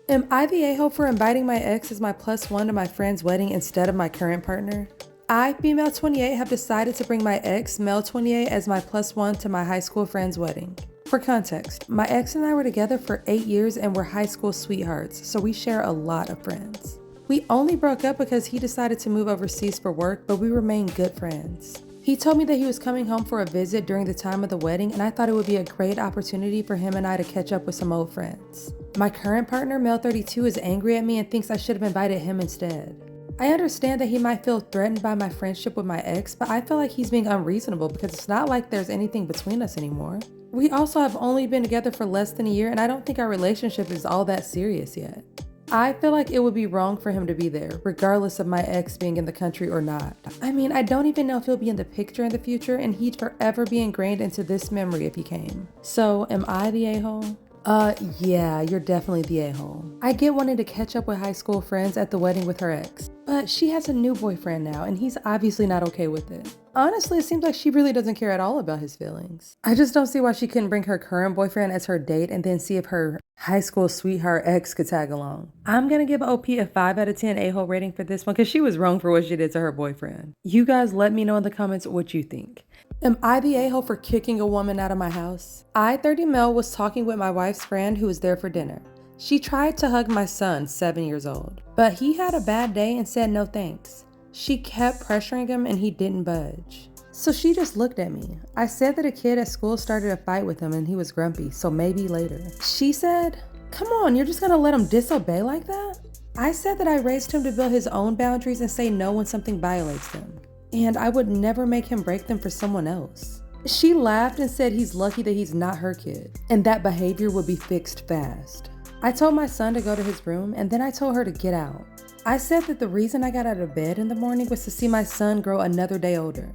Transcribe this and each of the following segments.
Am I the a-hole for inviting my ex as my plus one to my friend's wedding instead of my current partner? I, female 28, have decided to bring my ex, male 28, as my plus one to my high school friend's wedding. For context, my ex and I were together for 8 years and were high school sweethearts, so we share a lot of friends. We only broke up because he decided to move overseas for work, but we remain good friends. He told me that he was coming home for a visit during the time of the wedding, and I thought it would be a great opportunity for him and I to catch up with some old friends. My current partner, male 32, is angry at me and thinks I should have invited him instead. I understand that he might feel threatened by my friendship with my ex, but I feel like he's being unreasonable because it's not like there's anything between us anymore. We also have only been together for less than a year, and I don't think our relationship is all that serious yet. I feel like it would be wrong for him to be there, regardless of my ex being in the country or not. I mean, I don't even know if he'll be in the picture in the future, and he'd forever be ingrained into this memory if he came. So, am I the a-hole? Yeah, you're definitely the a-hole. I get wanting to catch up with high school friends at the wedding with her ex, but she has a new boyfriend now, and he's obviously not okay with it. Honestly, it seems like she really doesn't care at all about his feelings. I just don't see why she couldn't bring her current boyfriend as her date and then see if her high school sweetheart ex could tag along. I'm gonna give OP a 5 out of 10 a-hole rating for this one because she was wrong for what she did to her boyfriend. You guys let me know in the comments what you think. Am I the a-hole for kicking a woman out of my house? I, 30 Mel, was talking with my wife's friend who was there for dinner. She tried to hug my son, 7 years old, but he had a bad day and said no thanks. She kept pressuring him and he didn't budge. So she just looked at me. I said that a kid at school started a fight with him and he was grumpy, so maybe later. She said, "Come on, you're just gonna let him disobey like that?" I said that I raised him to build his own boundaries and say no when something violates them, and I would never make him break them for someone else. She laughed and said he's lucky that he's not her kid, and that behavior would be fixed fast. I told my son to go to his room, and then I told her to get out. I said that the reason I got out of bed in the morning was to see my son grow another day older,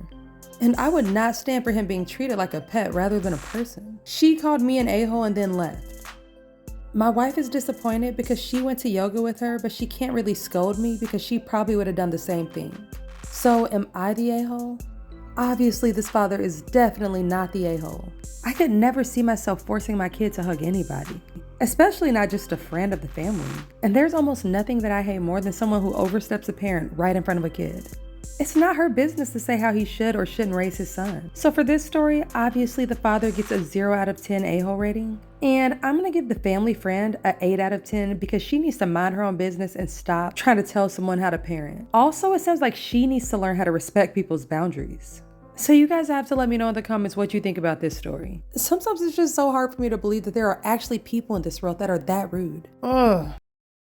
and I would not stand for him being treated like a pet rather than a person. She called me an a-hole and then left. My wife is disappointed because she went to yoga with her, but she can't really scold me because she probably would have done the same thing. So am I the a-hole? Obviously, this father is definitely not the a-hole. I could never see myself forcing my kid to hug anybody, especially not just a friend of the family. And there's almost nothing that I hate more than someone who oversteps a parent right in front of a kid. It's not her business to say how he should or shouldn't raise his son. So for this story, obviously the father gets a 0 out of 10 a-hole rating. And I'm gonna give the family friend a 8 out of 10 because she needs to mind her own business and stop trying to tell someone how to parent. Also, it sounds like she needs to learn how to respect people's boundaries. So you guys have to let me know in the comments what you think about this story. Sometimes it's just so hard for me to believe that there are actually people in this world that are that rude. Ugh.